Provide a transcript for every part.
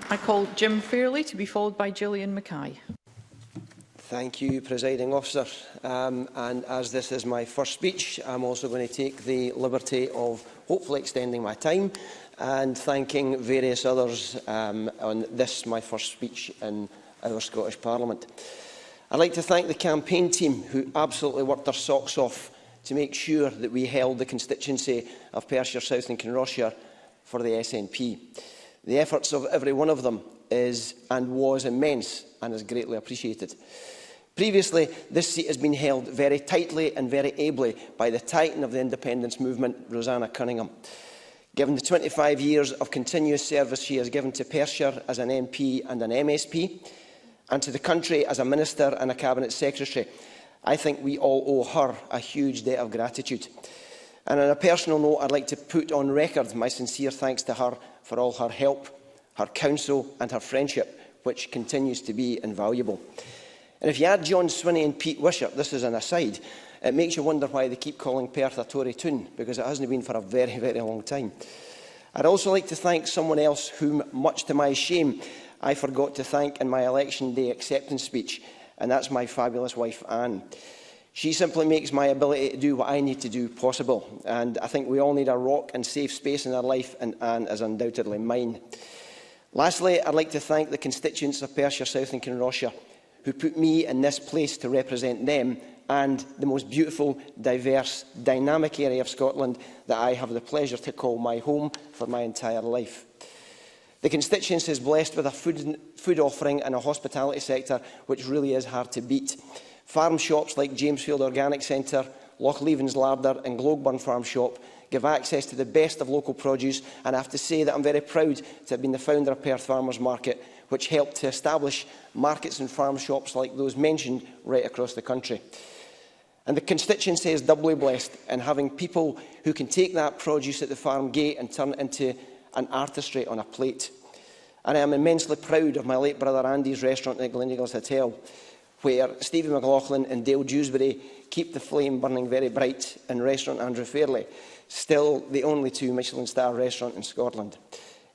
I call Jim Fairlie to be followed by Gillian Mackay. Thank you, Presiding Officer. And as this is my first speech, I'm also going to take the liberty of hopefully extending my time and thanking various others on this, my first speech in our Scottish Parliament. I'd like to thank the campaign team who absolutely worked their socks off to make sure that we held the constituency of Perthshire South and Kinross-shire for the SNP. The efforts of every one of them is and was immense and is greatly appreciated. Previously, this seat has been held very tightly and very ably by the titan of the independence movement, Rosanna Cunningham. Given the 25 years of continuous service she has given to Perthshire as an MP and an MSP, and to the country as a Minister and a Cabinet Secretary, I think we all owe her a huge debt of gratitude. And on a personal note, I'd like to put on record my sincere thanks to her for all her help, her counsel and her friendship, which continues to be invaluable. And if you add John Swinney and Pete Wishart, this is an aside, it makes you wonder why they keep calling Perth a Tory town, because it hasn't been for a very, very long time. I'd also like to thank someone else whom, much to my shame, I forgot to thank in my election day acceptance speech, and that's my fabulous wife, Anne. She simply makes my ability to do what I need to do possible, and I think we all need a rock and safe space in our life, and Anne is undoubtedly mine. Lastly, I'd like to thank the constituents of Perthshire South and Kinross-shire who put me in this place to represent them and the most beautiful, diverse, dynamic area of Scotland that I have the pleasure to call my home for my entire life. The constituency is blessed with a food offering and a hospitality sector which really is hard to beat. Farm shops like Jamesfield Organic Centre, Lochleven's Larder and Gloagburn Farm Shop give access to the best of local produce, and I have to say that I'm very proud to have been the founder of Perth Farmers Market, which helped to establish markets and farm shops like those mentioned right across the country. And the constituency is doubly blessed in having people who can take that produce at the farm gate and turn it into an artistry on a plate. And I am immensely proud of my late brother Andy's restaurant at Gleneagles Hotel, where Stevie McLaughlin and Dale Dewsbury keep the flame burning very bright, and restaurant Andrew Fairlie, still the only 2 Michelin star restaurant in Scotland.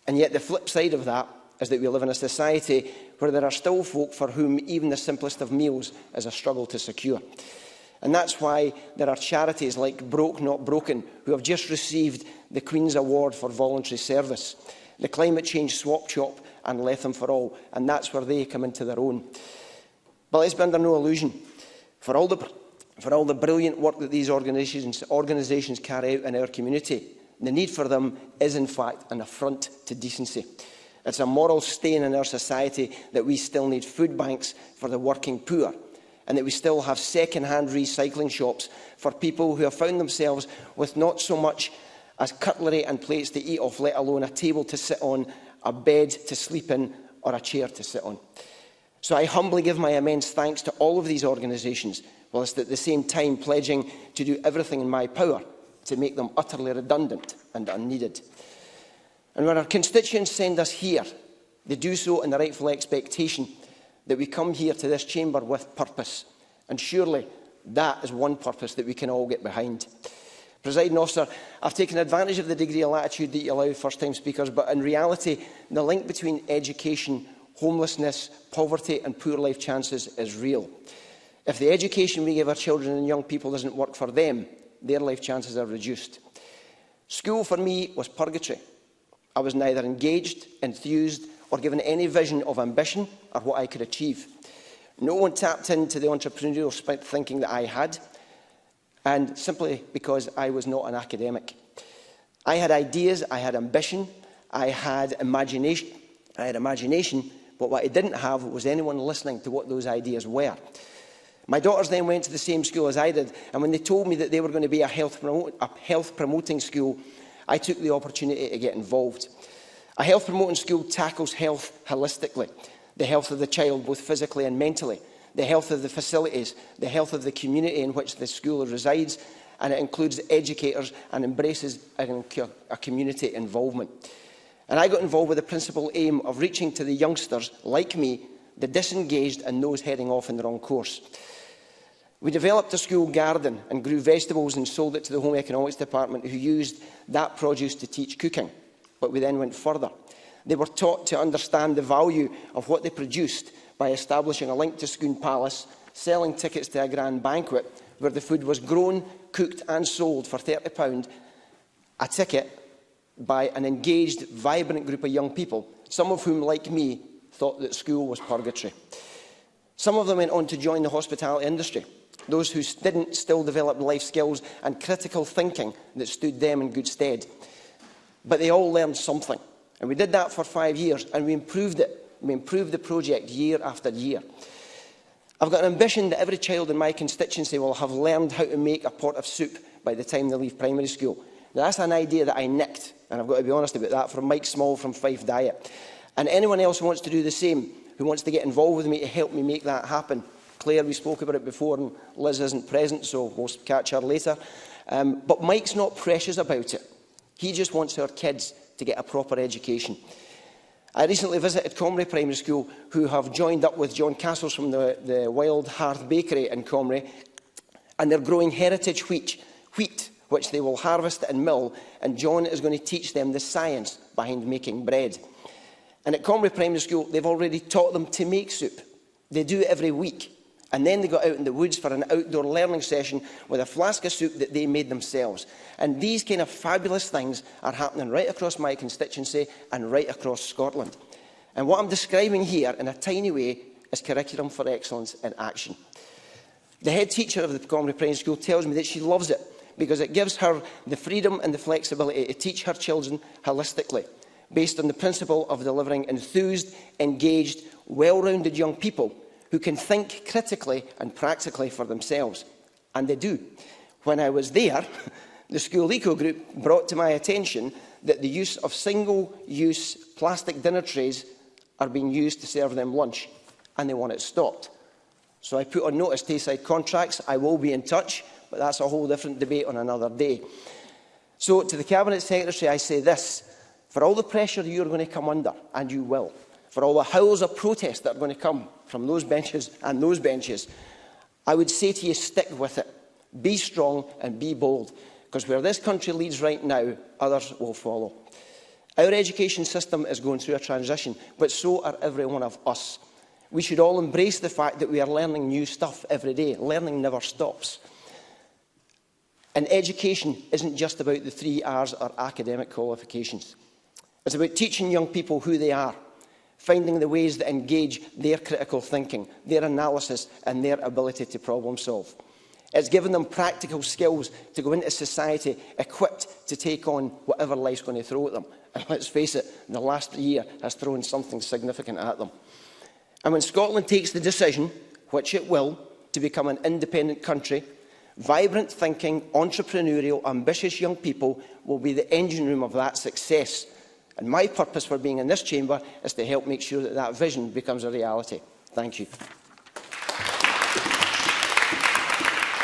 And yet the flip side of that is that we live in a society where there are still folk for whom even the simplest of meals is a struggle to secure. And that's why there are charities like Broke Not Broken, who have just received the Queen's Award for Voluntary Service, the Climate Change Swap Shop and Letham for All, and that's where they come into their own. But let's be under no illusion. For all the brilliant work that these organisations carry out in our community, the need for them is in fact an affront to decency. It's a moral stain in our society that we still need food banks for the working poor, and that we still have second-hand recycling shops for people who have found themselves with not so much as cutlery and plates to eat off, let alone a table to sit on, a bed to sleep in, or a chair to sit on. So I humbly give my immense thanks to all of these organisations, whilst at the same time pledging to do everything in my power to make them utterly redundant and unneeded. And when our constituents send us here, they do so in the rightful expectation that we come here to this chamber with purpose. And surely that is one purpose that we can all get behind. Presiding Officer, I've taken advantage of the degree of latitude that you allow first-time speakers, but in reality, the link between education, homelessness, poverty and poor life chances is real. If the education we give our children and young people doesn't work for them, their life chances are reduced. School for me was purgatory. I was neither engaged, enthused or given any vision of ambition or what I could achieve. No one tapped into the entrepreneurial thinking that I had, and simply because I was not an academic. I had ideas, I had ambition, I had imagination, but what I didn't have was anyone listening to what those ideas were. My daughters then went to the same school as I did, and when they told me that they were going to be a health promoting school, I took the opportunity to get involved. A health promoting school tackles health holistically, the health of the child both physically and mentally, the health of the facilities, the health of the community in which the school resides, and it includes educators and embraces a community involvement. And I got involved with the principal aim of reaching to the youngsters, like me, the disengaged and those heading off in the wrong course. We developed a school garden and grew vegetables and sold it to the Home Economics Department, who used that produce to teach cooking. But we then went further. They were taught to understand the value of what they produced by establishing a link to Scone Palace, selling tickets to a grand banquet where the food was grown, cooked and sold for £30 a ticket by an engaged, vibrant group of young people, some of whom, like me, thought that school was purgatory. Some of them went on to join the hospitality industry. Those who didn't still develop life skills and critical thinking that stood them in good stead. But they all learned something. And we did that for 5 years, and we improved it. We improved the project year after year. I've got an ambition that every child in my constituency will have learned how to make a pot of soup by the time they leave primary school. Now, that's an idea that I nicked, and I've got to be honest about that, from Mike Small from Fife Diet. And anyone else who wants to do the same, who wants to get involved with me to help me make that happen. Claire, we spoke about it before, and Liz isn't present, so we'll catch her later. But Mike's not precious about it. He just wants our kids to get a proper education. I recently visited Comrie Primary School, who have joined up with John Castles from the Wild Hearth Bakery in Comrie, and they're growing heritage wheat, which they will harvest and mill, and John is going to teach them the science behind making bread. And at Comrie Primary School, they've already taught them to make soup. They do it every week. And then they got out in the woods for an outdoor learning session with a flask of soup that they made themselves. And these kind of fabulous things are happening right across my constituency and right across Scotland. And what I'm describing here in a tiny way is Curriculum for Excellence in action. The head teacher of the Comrie Primary School tells me that she loves it because it gives her the freedom and the flexibility to teach her children holistically, based on the principle of delivering enthused, engaged, well-rounded young people who can think critically and practically for themselves. And they do. When I was there, the School Eco Group brought to my attention that the use of single-use plastic dinner trays are being used to serve them lunch, and they want it stopped. So I put on notice Tayside contracts. I will be in touch, but that's a whole different debate on another day. So to the Cabinet Secretary, I say this: for all the pressure you're going to come under, and you will, for all the howls of protest that are going to come from those benches and those benches, I would say to you, stick with it. Be strong and be bold, because where this country leads right now, others will follow. Our education system is going through a transition, but so are every one of us. We should all embrace the fact that we are learning new stuff every day. Learning never stops. And education isn't just about the 3 R's or academic qualifications. It's about teaching young people who they are, finding the ways that engage their critical thinking, their analysis and their ability to problem solve. It's giving them practical skills to go into society equipped to take on whatever life's going to throw at them. And let's face it, the last year has thrown something significant at them. And when Scotland takes the decision, which it will, to become an independent country, vibrant thinking, entrepreneurial, ambitious young people will be the engine room of that success. And my purpose for being in this chamber is to help make sure that that vision becomes a reality. Thank you.